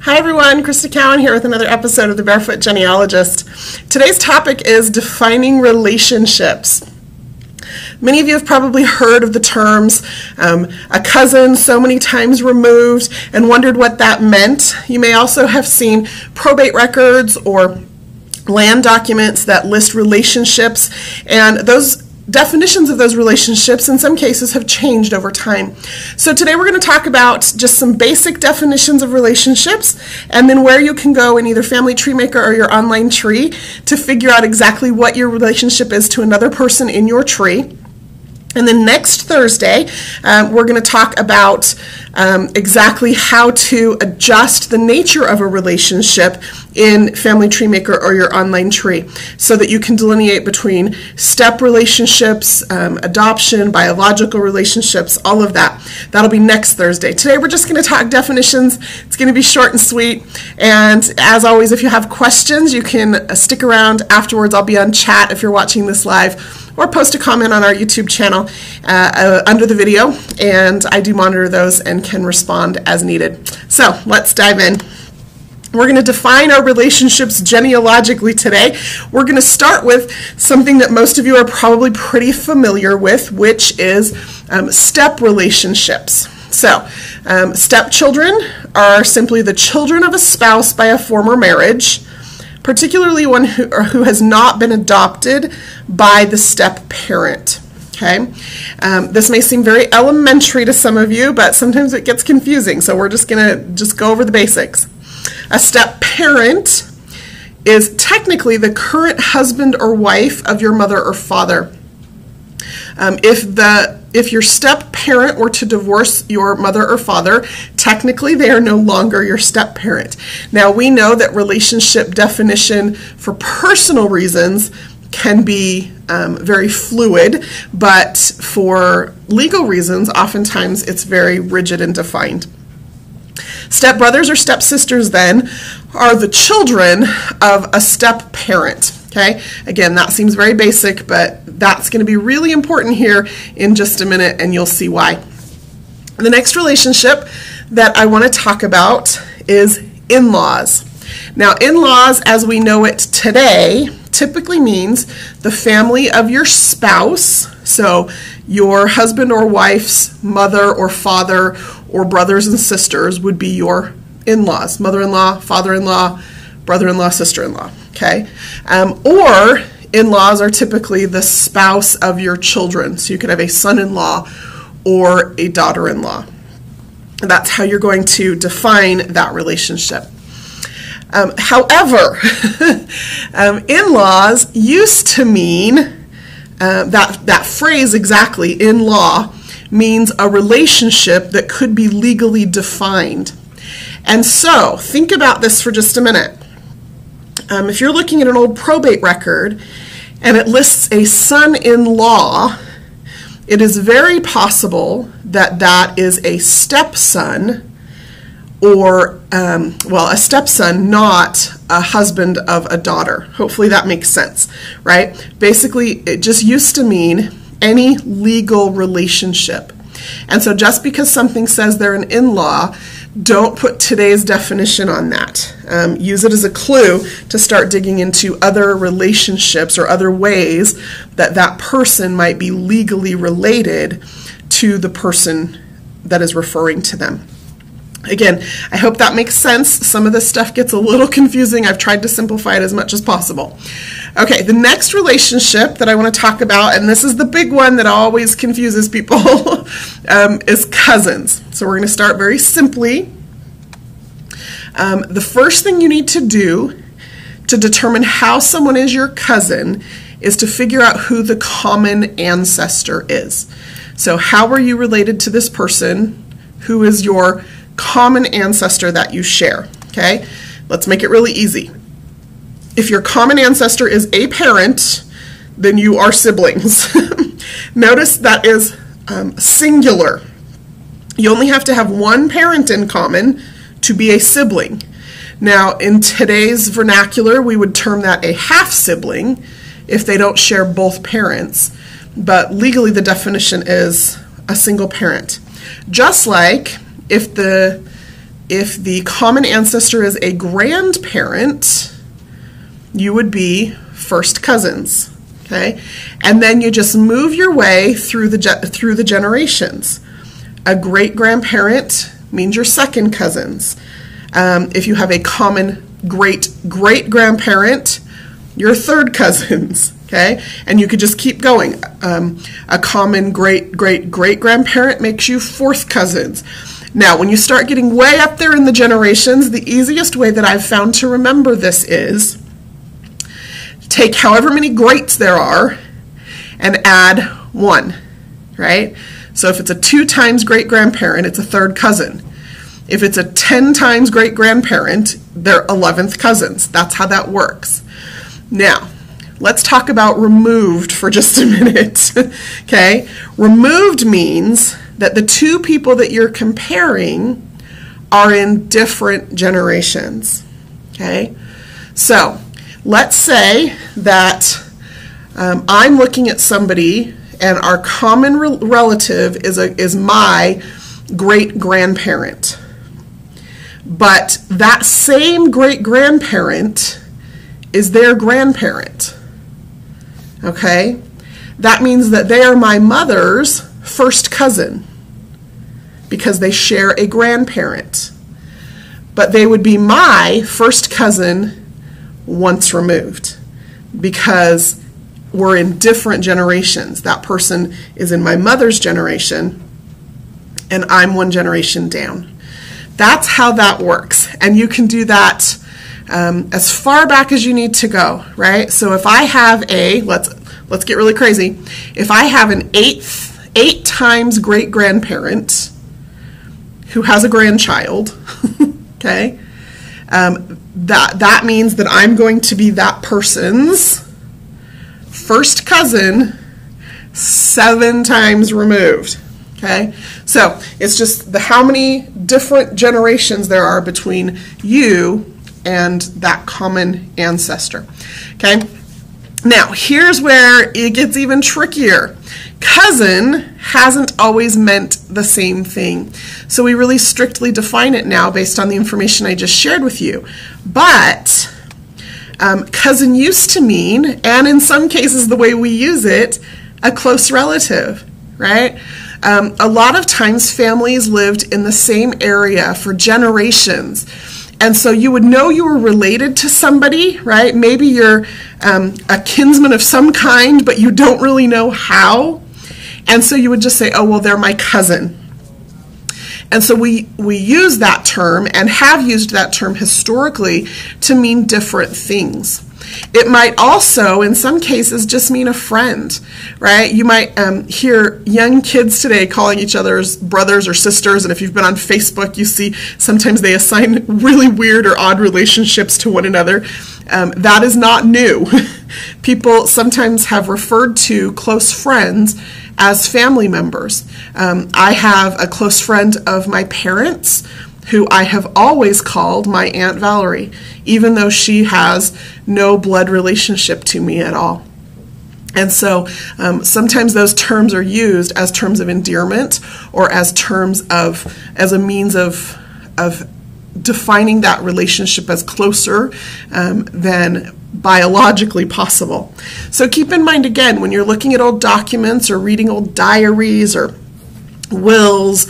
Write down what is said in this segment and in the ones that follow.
Hi everyone, Crista Cowan here with another episode of the Barefoot Genealogist. Today's topic is defining relationships. Many of you have probably heard of the terms a cousin so many times removed and wondered what that meant. You may also have seen probate records or land documents that list relationships, and those definitions of those relationships in some cases have changed over time. So today we're going to talk about just some basic definitions of relationships and then where you can go in either Family Tree Maker or your online tree to figure out exactly what your relationship is to another person in your tree. And then next Thursday, we're going to talk about exactly how to adjust the nature of a relationship in Family Tree Maker or your online tree so that you can delineate between step relationships, adoption, biological relationships, all of that. That'll be next Thursday. Today we're just going to talk definitions. It's going to be short and sweet. And as always, if you have questions, you can stick around afterwards. I'll be on chat if you're watching this live, or post a comment on our YouTube channel under the video, and I do monitor those and can respond as needed. So let's dive in. We're going to define our relationships genealogically today. We're going to start with something that most of you are probably pretty familiar with, which is step relationships. So stepchildren are simply the children of a spouse by a former marriage, particularly one who has not been adopted by the step parent. Okay, this may seem very elementary to some of you, but sometimes it gets confusing. So we're just gonna go over the basics. A step parent is technically the current husband or wife of your mother or father. If your step parent were to divorce your mother or father, technically they are no longer your step parent. Now we know that relationship definition for personal reasons can be very fluid, but for legal reasons, oftentimes it's very rigid and defined. Step brothers or step sisters then are the children of a step parent. Okay, again, that seems very basic, but that's going to be really important here in just a minute, and you'll see why. The next relationship that I want to talk about is in-laws. Now, in-laws, as we know it today, typically means the family of your spouse, so your husband or wife's mother or father or brothers and sisters would be your in-laws, mother-in-law, father-in-law, brother-in-law, sister-in-law. Okay, or in-laws are typically the spouse of your children. So you could have a son-in-law or a daughter-in-law. That's how you're going to define that relationship. However, in-laws used to mean, that phrase exactly, in-law, means a relationship that could be legally defined. And so, think about this for just a minute. If you're looking at an old probate record and it lists a son-in-law, it is very possible that that is a stepson or, a stepson, not a husband of a daughter. Hopefully that makes sense, right? Basically, it just used to mean any legal relationship. And so just because something says they're an in-law, don't put today's definition on that. Use it as a clue to start digging into other relationships or other ways that that person might be legally related to the person that is referring to them. Again, I hope that makes sense. Some of this stuff gets a little confusing. I've tried to simplify it as much as possible. Okay, the next relationship that I want to talk about, and this is the big one that always confuses people, is cousins. So we're going to start very simply. The first thing you need to do to determine how someone is your cousin is to figure out who the common ancestor is. So how are you related to this person? Who is your common ancestor that you share? Okay, let's make it really easy. If your common ancestor is a parent, then you are siblings. Notice that is singular. You only have to have one parent in common to be a sibling. Now, in today's vernacular, we would term that a half-sibling if they don't share both parents. But legally, the definition is a single parent. Just like if if the common ancestor is a grandparent, you would be first cousins. Okay? And then you just move your way through the generations. A great-grandparent means you're second cousins. If you have a common great-great-grandparent, you're third cousins. Okay? And you could just keep going. A common great-great-great-grandparent makes you fourth cousins. Now, when you start getting way up there in the generations, the easiest way that I've found to remember this is take however many greats there are and add 1, right? So if it's a 2 times great-grandparent, it's a third cousin. If it's a 10 times great-grandparent, they're 11th cousins. That's how that works. Now, let's talk about removed for just a minute, okay? Removed means that the 2 people that you're comparing are in different generations, okay? So, let's say that I'm looking at somebody and our common relative is my great-grandparent. But that same great-grandparent is their grandparent. Okay? That means that they are my mother's first cousin because they share a grandparent. But they would be my first cousin once removed because we're in different generations. That person is in my mother's generation and I'm 1 generation down. That's how that works. And you can do that as far back as you need to go, right? So if I have let's get really crazy. If I have an 8 times great-grandparent who has a grandchild, okay, that means that I'm going to be that person's first cousin 7 times removed. Okay, so it's just how many different generations there are between you and that common ancestor. Okay, now here's where it gets even trickier. Cousin hasn't always meant the same thing. So we really strictly define it now based on the information I just shared with you. But cousin used to mean, and in some cases the way we use it, a close relative, right? A lot of times families lived in the same area for generations. And so you would know you were related to somebody, right? Maybe you're a kinsman of some kind, but you don't really know how. And so you would just say, oh, well, they're my cousin. And so we use that term and have used that term historically to mean different things. It might also, in some cases, just mean a friend, right? You might hear young kids today calling each other brothers or sisters, and if you've been on Facebook, you see sometimes they assign really weird or odd relationships to one another. That is not new. People sometimes have referred to close friends as family members. I have a close friend of my parents who I have always called my Aunt Valerie, even though she has no blood relationship to me at all. And so sometimes those terms are used as terms of endearment or as a means of defining that relationship as closer than biologically possible. So keep in mind, again, when you're looking at old documents or reading old diaries or wills,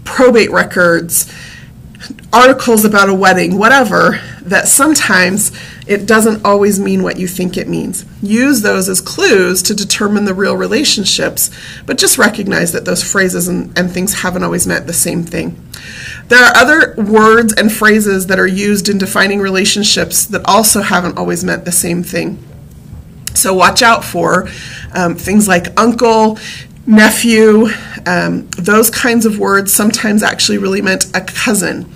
probate records, articles about a wedding, whatever, that sometimes it doesn't always mean what you think it means. Use those as clues to determine the real relationships, but just recognize that those phrases and things haven't always meant the same thing. There are other words and phrases that are used in defining relationships that also haven't always meant the same thing. So watch out for things like uncle, nephew, those kinds of words sometimes actually really meant a cousin,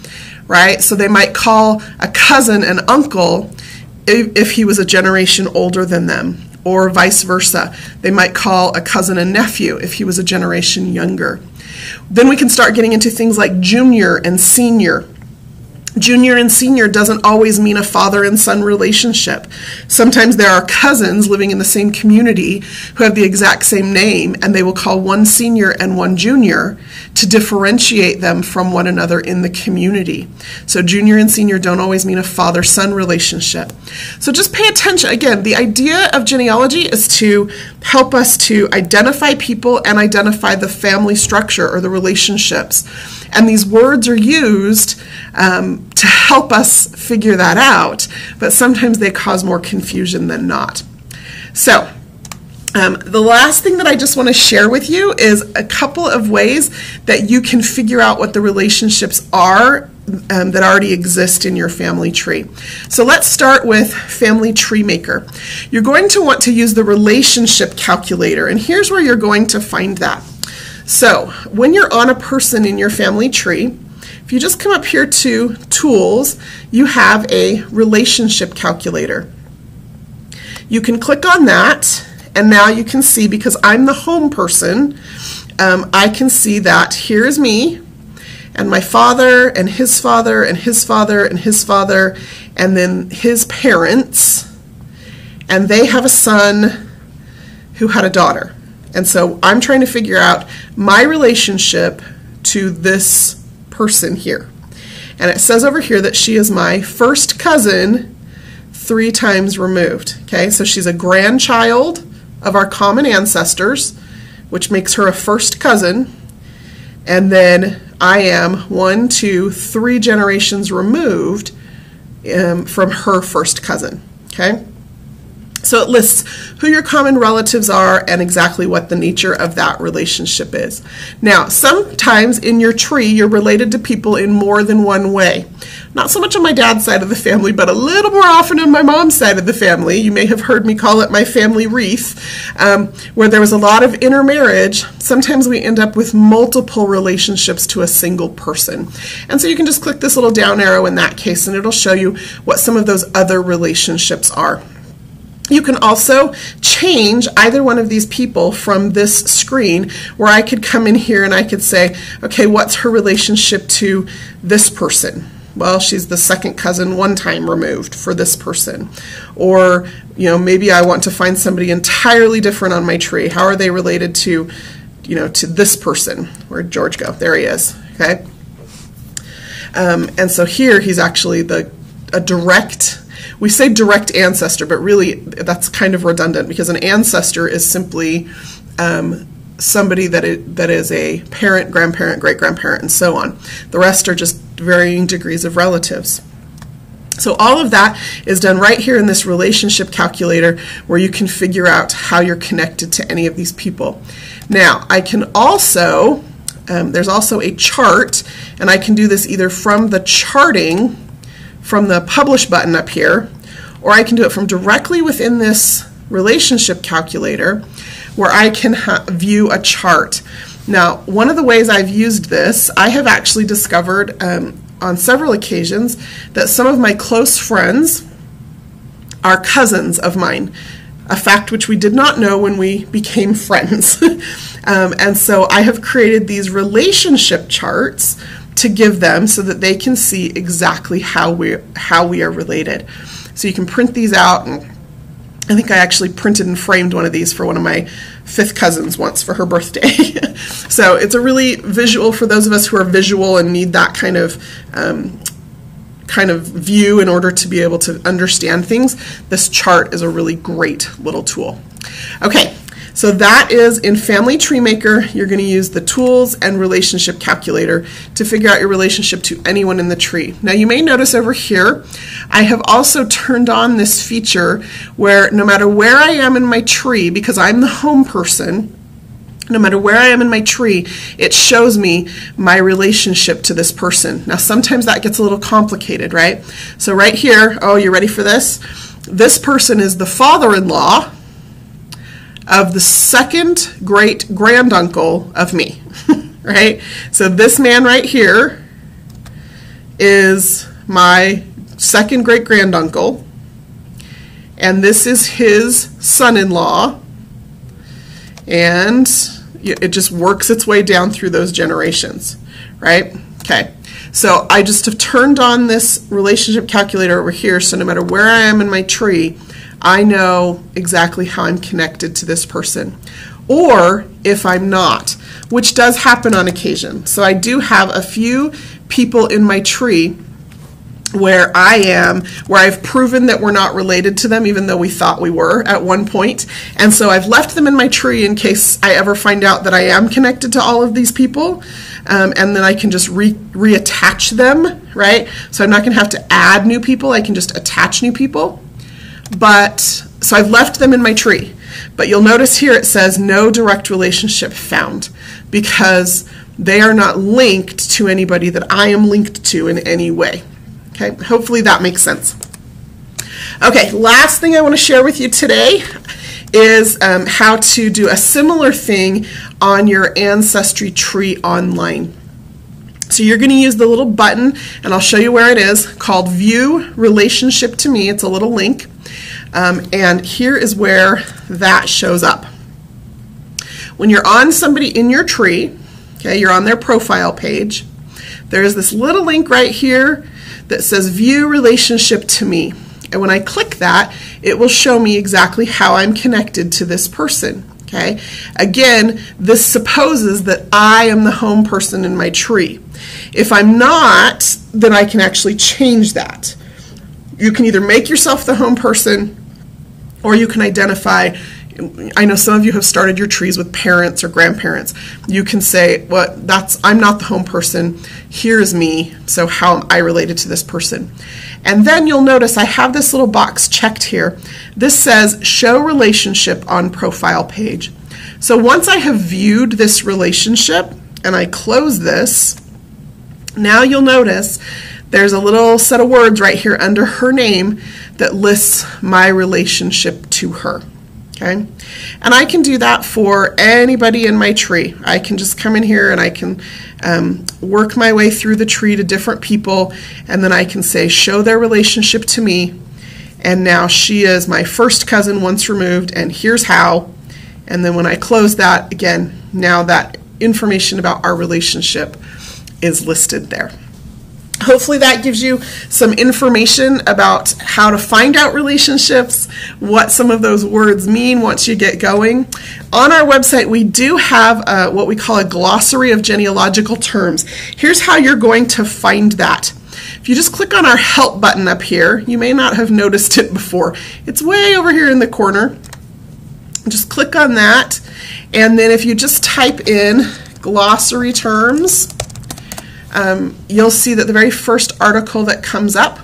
right? So they might call a cousin an uncle if he was a generation older than them, or vice versa. They might call a cousin a nephew if he was a generation younger. Then we can start getting into things like junior and senior. Junior and senior doesn't always mean a father and son relationship. Sometimes there are cousins living in the same community who have the exact same name, and they will call one senior and one junior to differentiate them from one another in the community. So junior and senior don't always mean a father-son relationship. So just pay attention. Again, the idea of genealogy is to help us to identify people and identify the family structure or the relationships. And these words are used to help us figure that out, but sometimes they cause more confusion than not. So the last thing that I just want to share with you is a couple of ways that you can figure out what the relationships are that already exist in your family tree. So let's start with Family Tree Maker. You're going to want to use the relationship calculator, and here's where you're going to find that. So when you're on a person in your family tree, if you just come up here to Tools, you have a relationship calculator. You can click on that, and now you can see, because I'm the home person, I can see that here's me, and my father, and his father, and his father, and his father, and then his parents, and they have a son who had a daughter. And so I'm trying to figure out my relationship to this person here. And it says over here that she is my first cousin 3 times removed. Okay, so she's a grandchild of our common ancestors, which makes her a first cousin. And then I am 1, 2, 3 generations removed from her first cousin. Okay. So it lists who your common relatives are and exactly what the nature of that relationship is. Now, sometimes in your tree, you're related to people in more than one way. Not so much on my dad's side of the family, but a little more often on my mom's side of the family. You may have heard me call it my family wreath, where there was a lot of intermarriage. Sometimes we end up with multiple relationships to a single person. And so you can just click this little down arrow in that case, and it'll show you what some of those other relationships are. You can also change either one of these people from this screen, where I could come in here and I could say, okay, what's her relationship to this person? Well, she's the second cousin 1 time removed for this person. Or, maybe I want to find somebody entirely different on my tree. How are they related to, to this person? Where'd George go? There he is, okay? And so here he's actually a direct, we say direct ancestor, but really that's kind of redundant, because an ancestor is simply somebody that is a parent, grandparent, great-grandparent, and so on. The rest are just varying degrees of relatives. So all of that is done right here in this relationship calculator, where you can figure out how you're connected to any of these people. Now, I can also, there's also a chart, and I can do this either from the charting, from the Publish button up here, or I can do it from directly within this relationship calculator, where I can view a chart. Now, one of the ways I've used this, I have actually discovered on several occasions that some of my close friends are cousins of mine, a fact which we did not know when we became friends. And so I have created these relationship charts to give them so that they can see exactly how we are related. So you can print these out, and I think I actually printed and framed one of these for one of my 5th cousins once for her birthday. So it's a really visual for those of us who are visual and need that kind of view in order to be able to understand things. This chart is a really great little tool. Okay. So that is in Family Tree Maker. You're going to use the Tools and Relationship Calculator to figure out your relationship to anyone in the tree. Now you may notice over here, I have also turned on this feature where no matter where I am in my tree, because I'm the home person, no matter where I am in my tree, it shows me my relationship to this person. Now sometimes that gets a little complicated, right? So right here, oh, you ready for this? This person is the father-in-law of the 2nd great-granduncle of me, right? So this man right here is my 2nd great-granduncle, and this is his son-in-law, and it just works its way down through those generations, right? Okay, So I just have turned on this relationship calculator over here, so no matter where I am in my tree, I know exactly how I'm connected to this person. Or if I'm not, which does happen on occasion. So I do have a few people in my tree where I've proven that we're not related to them, even though we thought we were at one point. And so I've left them in my tree in case I ever find out that I am connected to all of these people. And then I can just reattach them, right? So I'm not going to have to add new people. I can just attach new people. So I've left them in my tree. But you'll notice here it says no direct relationship found, because they are not linked to anybody that I am linked to in any way. Okay, hopefully that makes sense. Okay, last thing I want to share with you today is how to do a similar thing on your Ancestry tree online. So you're going to use the little button, and I'll show you where it is, called View Relationship to Me. It's a little link. And here is where that shows up. When you're on somebody in your tree, okay, you're on their profile page, there is this little link right here that says View Relationship to Me. And when I click that, it will show me exactly how I'm connected to this person. Okay? Again, this supposes that I am the home person in my tree. If I'm not, then I can actually change that. You can either make yourself the home person, or you can identify. I know some of you have started your trees with parents or grandparents. You can say, well, I'm not the home person, here's me, so how am I related to this person? And then you'll notice I have this little box checked here. This says show relationship on profile page. So once I have viewed this relationship and I close this, now you'll notice there's a little set of words right here under her name that lists my relationship to her. Okay, and I can do that for anybody in my tree. I can just come in here and I can work my way through the tree to different people, and then I can say show their relationship to me, and now she is my first cousin once removed, and here's how. And then when I close that, again, now that information about our relationship is listed there. Hopefully that gives you some information about how to find out relationships, what some of those words mean once you get going. On our website, we do have what we call a glossary of genealogical terms. Here's how you're going to find that. If you just click on our help button up here, you may not have noticed it before. It's way over here in the corner. Just click on that, and then if you just type in glossary terms, you'll see that the very first article that comes up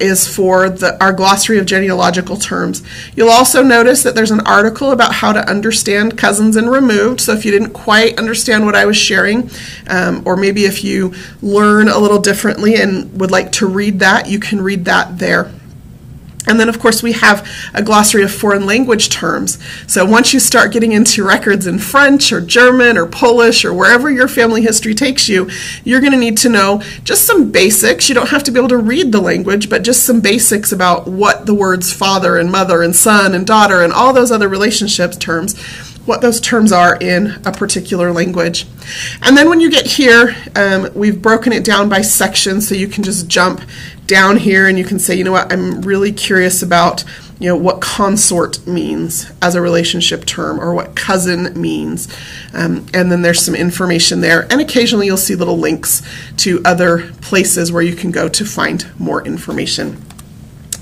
is for our glossary of genealogical terms. You'll also notice that there's an article about how to understand cousins and removed. So if you didn't quite understand what I was sharing, or maybe if you learn a little differently and would like to read that, you can read that there. And then, of course, we have a glossary of foreign language terms. So once you start getting into records in French or German or Polish or wherever your family history takes you, you're going to need to know just some basics. You don't have to be able to read the language, but just some basics about what the words father and mother and son and daughter and all those other relationships terms, what those terms are in a particular language. And then when you get here, we've broken it down by section, so you can just jump down here and you can say, you know what, I'm really curious about, what consort means as a relationship term, or what cousin means. And then there's some information there. And occasionally you'll see little links to other places where you can go to find more information.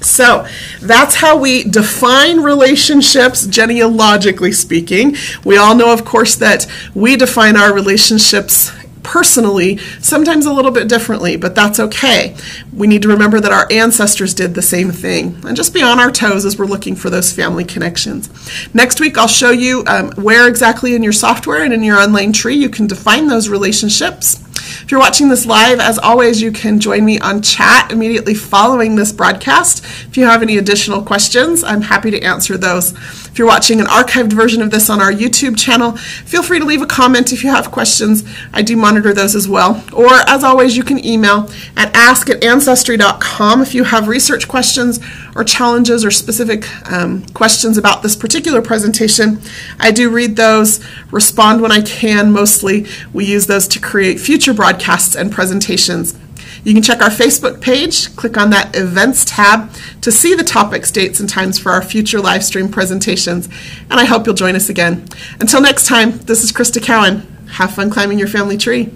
So that's how we define relationships, genealogically speaking. We all know, of course, that we define our relationships personally, sometimes a little bit differently, but that's okay. We need to remember that our ancestors did the same thing, and just be on our toes as we're looking for those family connections. Next week, I'll show you where exactly in your software and in your online tree you can define those relationships. If you're watching this live, as always, you can join me on chat immediately following this broadcast. If you have any additional questions, I'm happy to answer those. If you're watching an archived version of this on our YouTube channel, feel free to leave a comment if you have questions. I do monitor those as well. Or, as always, you can email at ask@ancestry.com if you have research questions or challenges or specific questions about this particular presentation, I do read those, respond when I can. Mostly we use those to create future broadcasts and presentations. You can check our Facebook page, click on that Events tab to see the topics, dates, and times for our future live stream presentations, and I hope you'll join us again. Until next time, this is Crista Cowan. Have fun climbing your family tree.